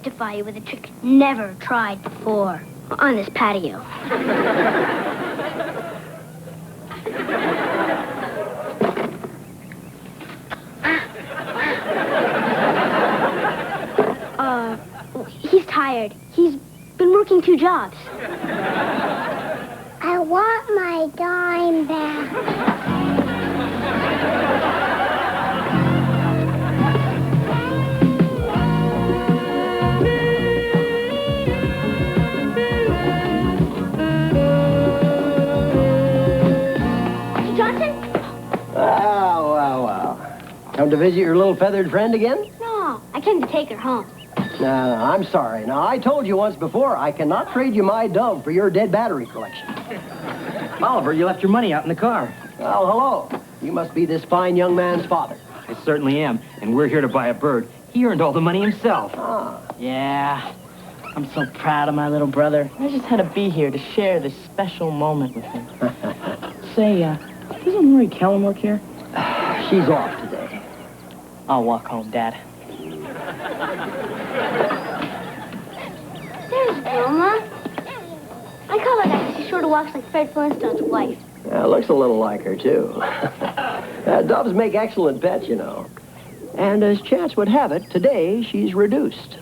electrify you with a trick never tried before on this patio. He's tired. He's been working 2 jobs. I want my dime back. Mr. Johnson? Wow. Come to visit your little feathered friend again? No, I came to take her home. No, I'm sorry. Now, I told you once before, I cannot trade you my dove for your dead battery collection. Oliver, you left your money out in the car. Well, hello. You must be this fine young man's father. I certainly am, and we're here to buy a bird. He earned all the money himself. Ah. Yeah, I'm so proud of my little brother. I just had to be here to share this special moment with him. Say, doesn't Lori Kellum work here? She's off today. I'll walk home, Dad. There's Wilma. I call her that because she sort of walks like Fred Flintstone's wife. Looks a little like her, too. Doves make excellent pets, you know. And as chance would have it, today she's reduced.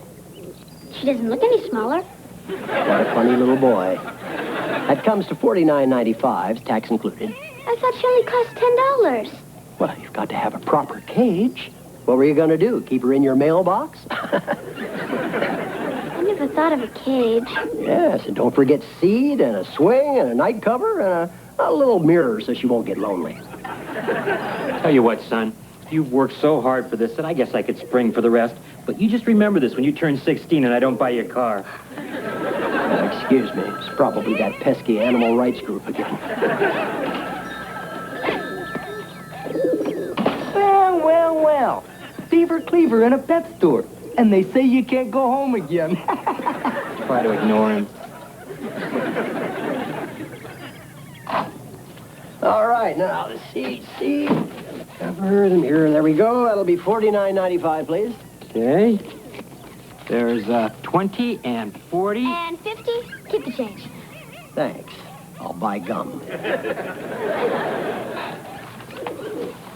She doesn't look any smaller. What a funny little boy. That comes to $49.95, tax included. I thought she only cost $10. Well, you've got to have a proper cage. What were you going to do, keep her in your mailbox? I never thought of a cage. Yes, and don't forget seed and a swing and a night cover and a little mirror so she won't get lonely. Tell you what, son, you've worked so hard for this that I guess I could spring for the rest. But you just remember this when you turn 16 and I don't buy you a car. Excuse me, it's probably that pesky animal rights group again. Well. Beaver Cleaver in a pet store. And they say you can't go home again. Try to ignore him. All right, now the seed. Cover the mirror. There we go. That'll be $49.95, please. Okay. There's 20 and 40. And 50? Keep the change. Thanks. I'll buy gum.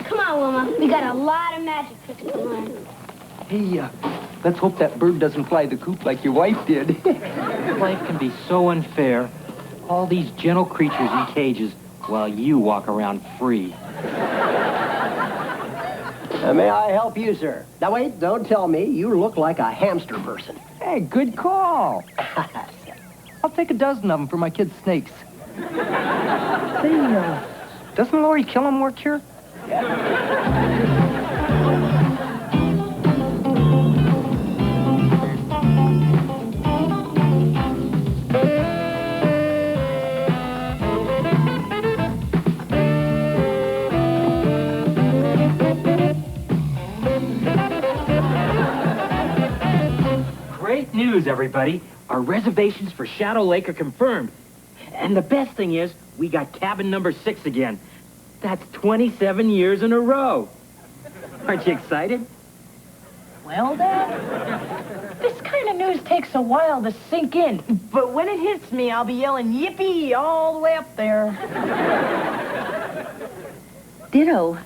Come on, Wilma. We got a lot of magic tricks to learn. Hey, let's hope that bird doesn't fly the coop like your wife did. Life can be so unfair. All these gentle creatures in cages while you walk around free. May I help you, sir? Now, wait, don't tell me. You look like a hamster person. Hey, good call. I'll take a dozen of them for my kids' snakes. Say, doesn't Lori Kellum work here? Great news, everybody. Our reservations for Shadow Lake are confirmed. And the best thing is, we got cabin number 6 again. That's 27 years in a row. Aren't you excited? Well, Dad, this kind of news takes a while to sink in. But when it hits me, I'll be yelling yippee all the way up there. Ditto.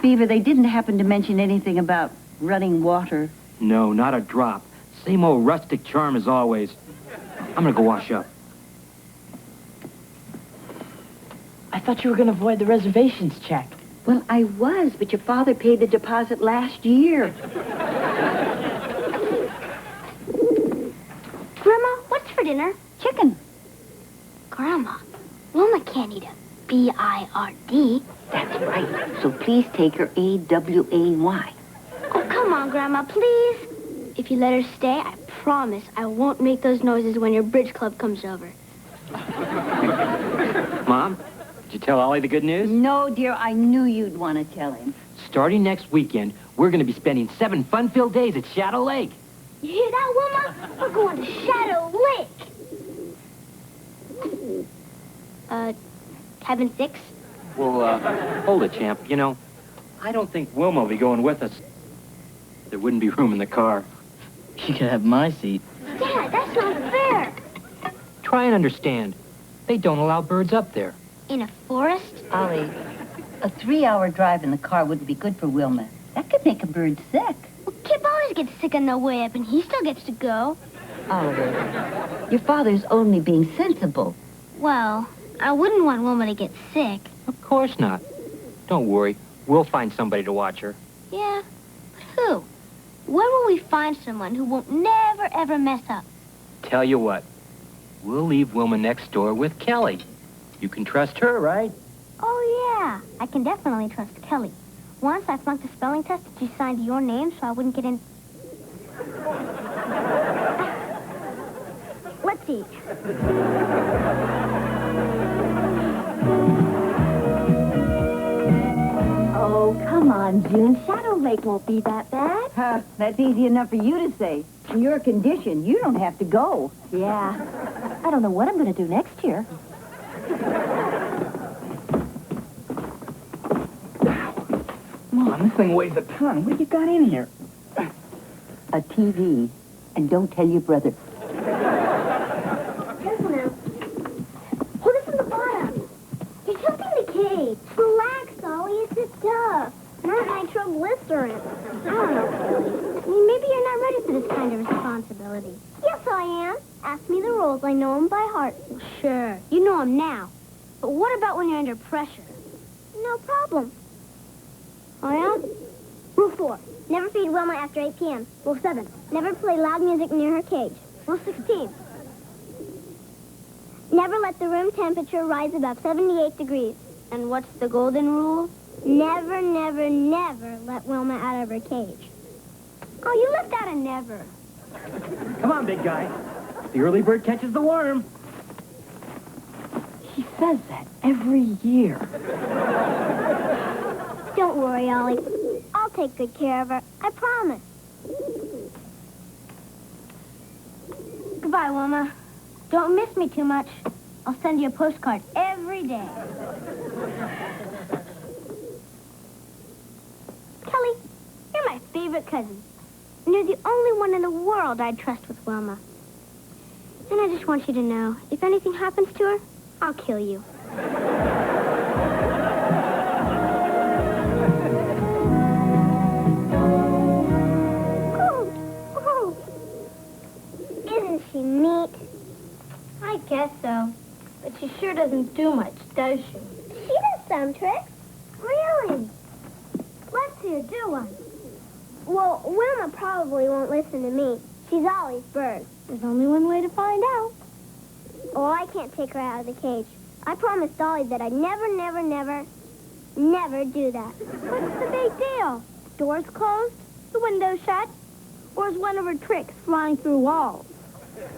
Beaver, they didn't happen to mention anything about running water. No, not a drop. Same old rustic charm as always. I'm gonna go wash up. I thought you were going to avoid the reservations check. Well, I was, but your father paid the deposit last year. Grandma, what's for dinner? Chicken. Grandma, Wilma can't eat a B-I-R-D. That's right. So please take her A-W-A-Y. Oh, come on, Grandma, please. If you let her stay, I promise I won't make those noises when your bridge club comes over. Mom, did you tell Ollie the good news? No, dear, I knew you'd want to tell him. Starting next weekend, we're going to be spending 7 fun-filled days at Shadow Lake. You hear that, Wilma? We're going to Shadow Lake. Cabin 6? Well, hold it, champ. You know, I don't think Wilma will be going with us. There wouldn't be room in the car. You could have my seat. Dad, that's not fair. Try and understand. They don't allow birds up there. In a forest? Ollie, a 3-hour drive in the car wouldn't be good for Wilma. That could make a bird sick. Well, Kip always gets sick on the way up, and he still gets to go. Oliver, your father's only being sensible. Well, I wouldn't want Wilma to get sick. Of course not. Don't worry. We'll find somebody to watch her. Yeah, but who? Where will we find someone who won't never, ever mess up? Tell you what. We'll leave Wilma next door with Kelly. You can trust her, right? Oh, yeah. I can definitely trust Kelly. Once I flunked a spelling test and she signed your name so I wouldn't get in... Let's eat. Oh, come on, June. Shadow Lake won't be that bad. That's easy enough for you to say. In your condition, you don't have to go. Yeah. I don't know what I'm going to do next year. Come on, this thing weighs a ton. What do you got in here? A TV. And don't tell your brother. Careful now. Hold it from the bottom. You're tilting the cage. Relax, Ollie. It's a dove. Not nitroglycerin. I don't know, Kelly. I mean, maybe you're not ready for this kind of responsibility. Yes, I am. Ask me the rules. I know them by heart. Sure. You know them now. But what about when you're under pressure? No problem. Oh, yeah? Rule 4. Never feed Wilma after 8 p.m. Rule 7. Never play loud music near her cage. Rule 16. Never let the room temperature rise above 78 degrees. And what's the golden rule? Never, never, never let Wilma out of her cage. Oh, you left out a never. Come on, big guy. The early bird catches the worm. He says that every year. Don't worry, Ollie. I'll take good care of her. I promise. Goodbye, Wilma. Don't miss me too much. I'll send you a postcard every day. Kelly, you're my favorite cousin. And you're the only one in the world I'd trust with Wilma. And I just want you to know, if anything happens to her, I'll kill you. Isn't she neat? I guess so. But she sure doesn't do much, does she? She does some tricks. Really? Let's see her do one. Well, Wilma probably won't listen to me. She's Ollie's bird. There's only one way to find out. Oh, I can't take her out of the cage. I promised Ollie that I'd never, never, never, never do that. What's the big deal? Doors closed? The window shut? Or is one of her tricks flying through walls?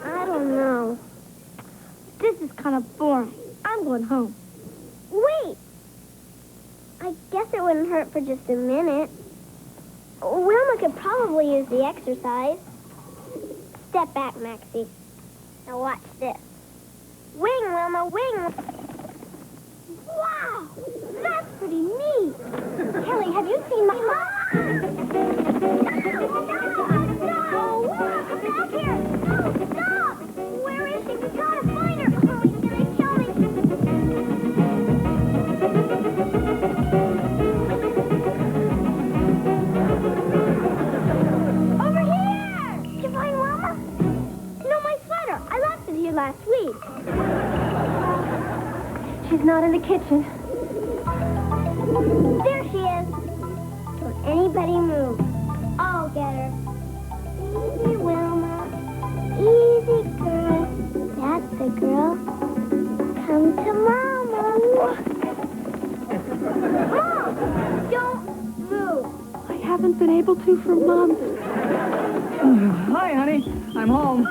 I don't know. This is kind of boring. I'm going home. Wait! I guess it wouldn't hurt for just a minute. Wilma could probably use the exercise. Step back, Maxie. Now watch this. Wing, Wilma, wing! Wow! That's pretty neat! Kelly, have you seen my... No! Come back here! No, stop! Where is she? We gotta find her! Oh, he's gonna kill me! Over here! Did you find Wilma? No, my sweater. I left it here last week. She's not in the kitchen. There she is. Don't anybody move. I'll get her. Easy, Wilma. Easy, girl. That's the girl. Come to Mama. Mom! Don't move. I haven't been able to for months. Hi, honey. I'm home.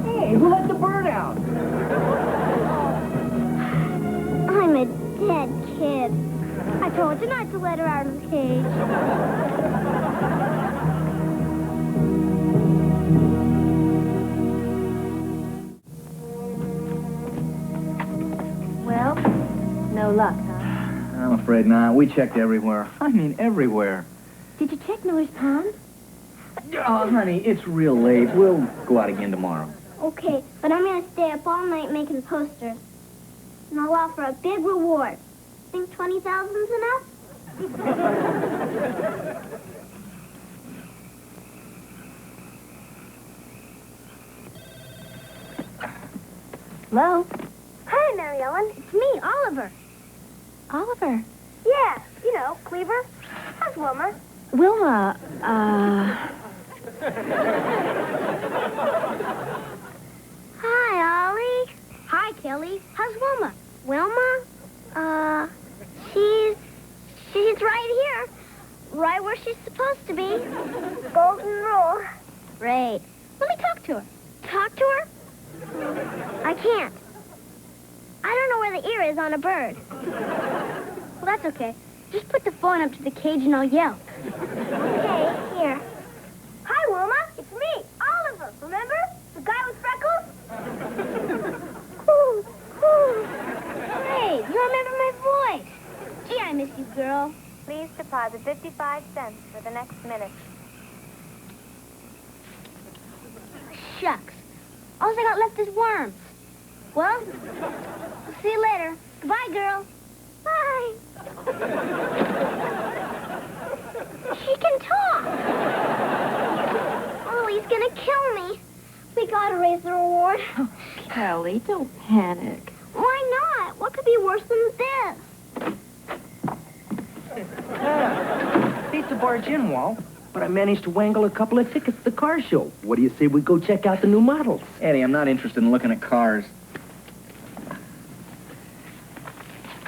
Hey, who let the bird out? I'm a dead kid. I told you not to let her out of the cage. Well, no luck, huh? I'm afraid not. We checked everywhere. I mean, everywhere. Did you check Miller's Pond? Oh, honey, it's real late. We'll go out again tomorrow. Okay, but I'm going to stay up all night making posters. And I'll offer a big reward. Think 20,000's enough? Hello? Hi, Mary Ellen. It's me, Oliver. Oliver? Yeah, you know, Cleaver. How's Wilma? Wilma, Hi, Ollie. Hi, Kelly. How's Wilma? Wilma? She's right here. Right where she's supposed to be. Golden rule. Great. Let me talk to her. Talk to her? I can't. I don't know where the ear is on a bird. Well, that's okay. Just put the phone up to the cage and I'll yell. Okay, here. Hi, Wilma. It's me, Oliver. Remember? The guy with freckles? Hey, you remember my voice. Gee, I miss you, girl. Please deposit 55 cents for the next minute. Shucks. All I got left is worms. Well, I'll see you later. Goodbye, girl. Bye. She can talk. Ollie's gonna kill me. We gotta raise the reward. Oh, Kelly, don't panic. Why not? What could be worse than this? Hate to barge in, Wal, but I managed to wangle a couple of tickets to the car show. What do you say we go check out the new models? Eddie, I'm not interested in looking at cars.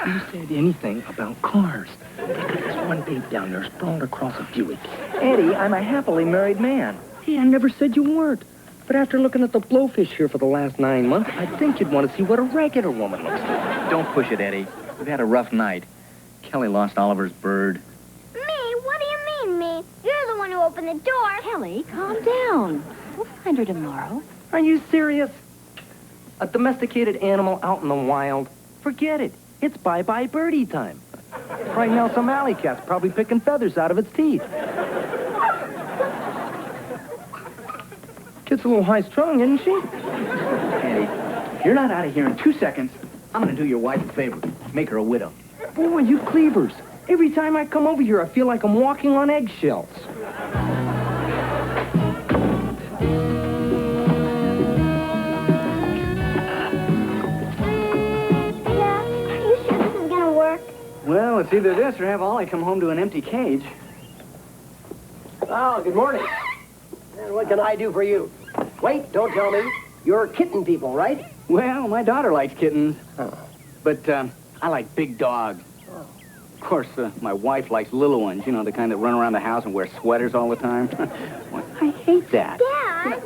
You said anything about cars. There's one babe down there sprawled across a Buick. Eddie, I'm a happily married man. Hey, I never said you weren't. But after looking at the blowfish here for the last 9 months, I think you'd want to see what a regular woman looks like. Don't push it, Eddie. We've had a rough night. Kelly lost Oliver's bird. Me? What do you mean, me? You're the one who opened the door. Kelly, calm down. We'll find her tomorrow. Are you serious? A domesticated animal out in the wild? Forget it. It's bye-bye birdie time. Right now, some alley cat's probably picking feathers out of its teeth. Kid's a little high-strung, isn't she? Eddie, if you're not out of here in 2 seconds, I'm going to do your wife a favor. Make her a widow. Boy, you cleavers. Every time I come over here, I feel like I'm walking on eggshells. Yeah, are you sure this is gonna work? Well, it's either this or have Ollie come home to an empty cage. Oh, good morning. And what can I do for you? Wait, don't tell me. You're kitten people, right? Well, my daughter likes kittens. But I like big dogs. Of course, my wife likes little ones, you know, the kind that run around the house and wear sweaters all the time. Well, I hate that. Dad?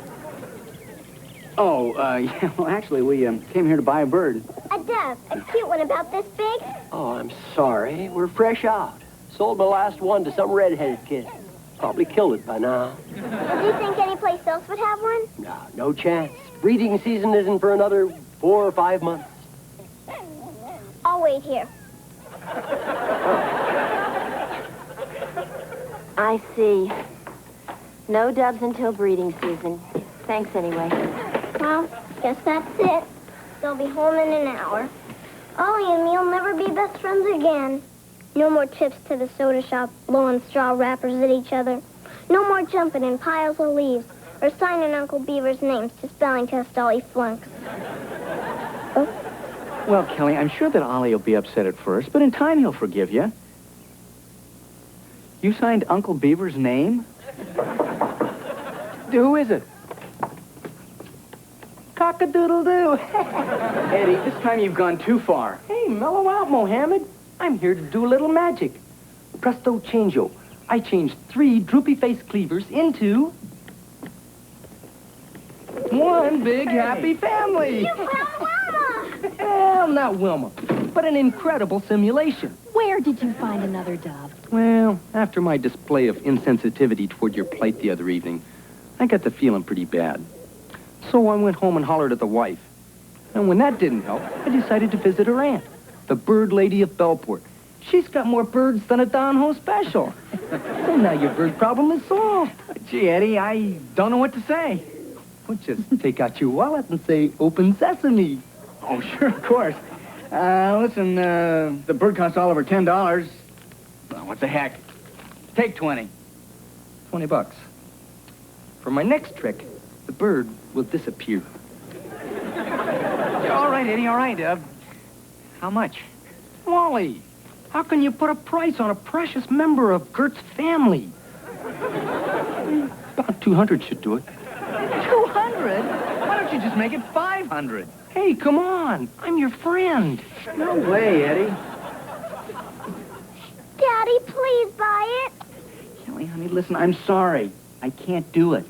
Oh, yeah, well, actually, we came here to buy a bird. A dove. A cute one about this big? Oh, I'm sorry. We're fresh out. Sold my last one to some red-headed kid. Probably killed it by now. Well, do you think any place else would have one? No, no chance. Breeding season isn't for another 4 or 5 months. I'll wait here. I see. No doves until breeding season. Thanks anyway. Well, guess that's it. They'll be home in an hour. Ollie and me'll never be best friends again. No more trips to the soda shop, blowing straw wrappers at each other. No more jumping in piles of leaves or signing Uncle Beaver's names to spelling test Ollie flunks. Well, Kelly, I'm sure that Ollie will be upset at first, but in time he'll forgive you. You signed Uncle Beaver's name? Who is it? Cock-a-doodle-doo. Eddie, this time you've gone too far. Hey, mellow out, Mohammed. I'm here to do a little magic. Presto changeo. I changed 3 droopy-faced cleavers into one big happy family. You found Wilma! Well, not Wilma, but an incredible simulation. Where did you find another dove? Well, after my display of insensitivity toward your plight the other evening, I got to feeling pretty bad. So I went home and hollered at the wife. And when that didn't help, I decided to visit her aunt, the bird lady of Bellport. She's got more birds than a Don Ho special. And now your bird problem is solved. Gee, Eddie, I don't know what to say. Well, just take out your wallet and say, open sesame. Oh, sure, of course. Listen, the bird costs all over $10. Well, what the heck? Take 20. $20. For my next trick, the bird will disappear. All right, Eddie, all right. How much? Wally, how can you put a price on a precious member of Gert's family? About 200 should do it. 200? Why don't you just make it 500? Hey, come on. I'm your friend. No way, Eddie. Daddy, please buy it. Kelly, honey, listen, I'm sorry. I can't do it.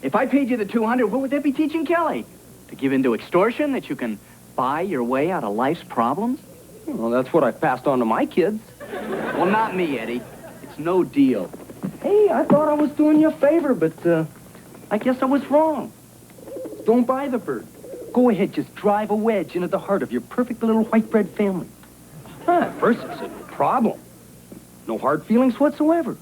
If I paid you the 200, what would that be teaching Kelly? To give in to extortion, that you can buy your way out of life's problems? Well, that's what I passed on to my kids. Well, not me, Eddie. It's no deal. Hey, I thought I was doing you a favor, but I guess I was wrong. Don't buy the bird. Go ahead, just drive a wedge into the heart of your perfect little white bread family. At first it's a problem. No hard feelings whatsoever.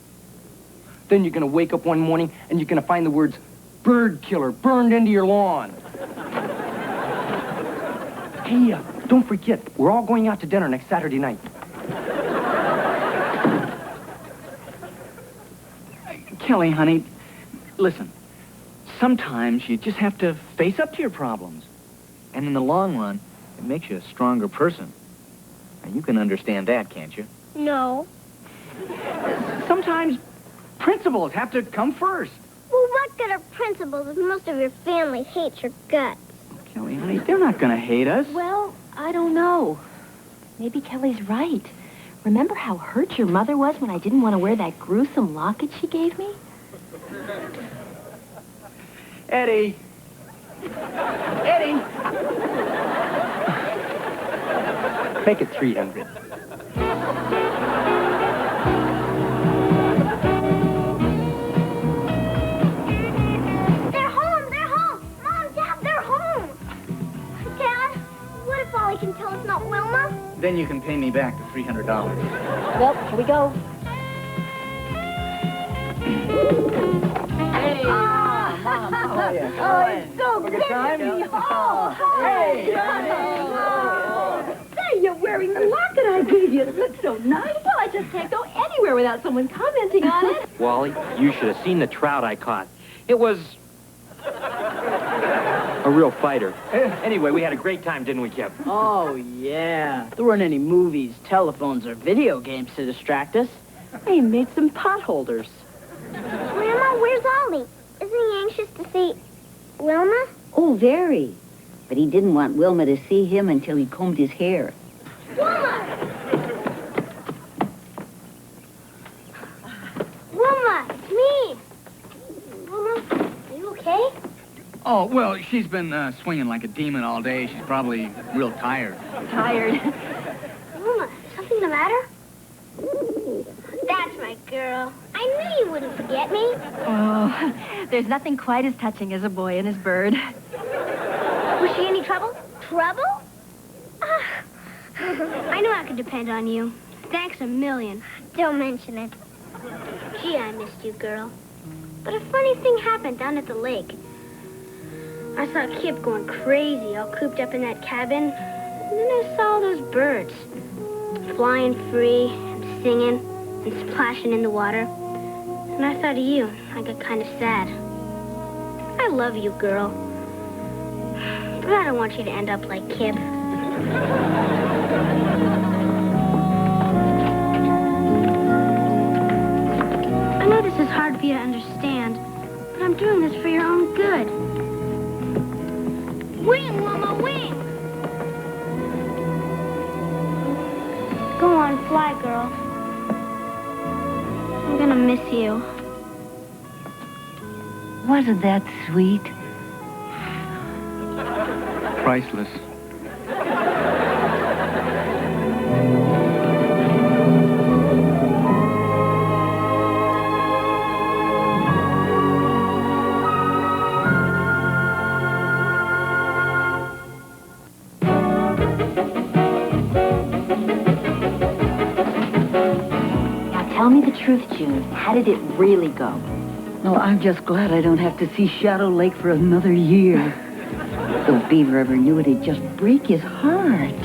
Then you're going to wake up one morning and you're going to find the words, bird killer, burned into your lawn. Hey, don't forget, we're all going out to dinner next Saturday night. Kelly, honey, listen. Sometimes you just have to face up to your problems. And in the long run, it makes you a stronger person. And you can understand that, can't you? No. Sometimes principles have to come first. Well, what good are principles if most of your family hates your guts? Kelly, honey, they're not going to hate us. Well, I don't know. Maybe Kelly's right. Remember how hurt your mother was when I didn't want to wear that gruesome locket she gave me? Eddie. Eddie. Make it 300. They're home! They're home! Mom, Dad, they're home! Dad, what if Wally can tell it's not Wilma? Then you can pay me back the $300. Well, here we go. Hey, Mom, how are you? Oh, it's so good time? to be home! Hey! Say, you're wearing the locket I gave you. It looks so nice. Well, I just can't go anywhere without someone commenting on it. Wally, you should have seen the trout I caught. It was a real fighter. Anyway, we had a great time, didn't we, Kip? Oh, yeah. There weren't any movies, telephones, or video games to distract us. We made some potholders. Grandma, where's Ollie? Isn't he anxious to see Wilma? Oh, very. But he didn't want Wilma to see him until he combed his hair. Wilma! Wilma, it's me! Wilma, are you okay? Oh, well, she's been swinging like a demon all day. She's probably real tired. Tired. Wilma, something the matter? That's my girl. I knew you wouldn't forget me. Oh, there's nothing quite as touching as a boy and his bird. Was she in any trouble? Trouble? I knew I could depend on you. Thanks a million. Don't mention it. Gee, I missed you, girl. But a funny thing happened down at the lake. I saw Kip going crazy, all cooped up in that cabin. And then I saw all those birds. Flying free, and singing, and splashing in the water. And I thought of you. I got kind of sad. I love you, girl. But I don't want you to end up like Kip. I know this is hard for you to understand, but I'm doing this for your own good. Wing, Wilma, wing! Go on, fly, girl. I'm gonna miss you. Wasn't that sweet? Priceless. truth, June. How did it really go? Oh, I'm just glad I don't have to see Shadow Lake for another year. If Beaver ever knew it, it'd just break his heart.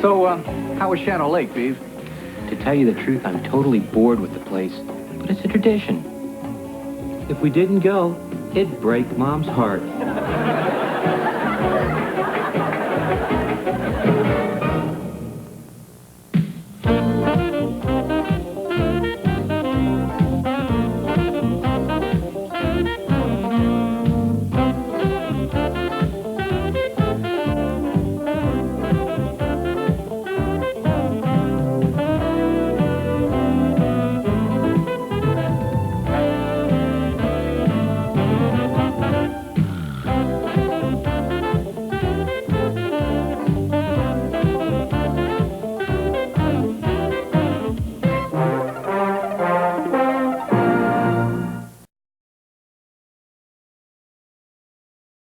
So, how was Shadow Lake, Beav? To tell you the truth, I'm totally bored with the place. But it's a tradition. If we didn't go, it'd break Mom's heart.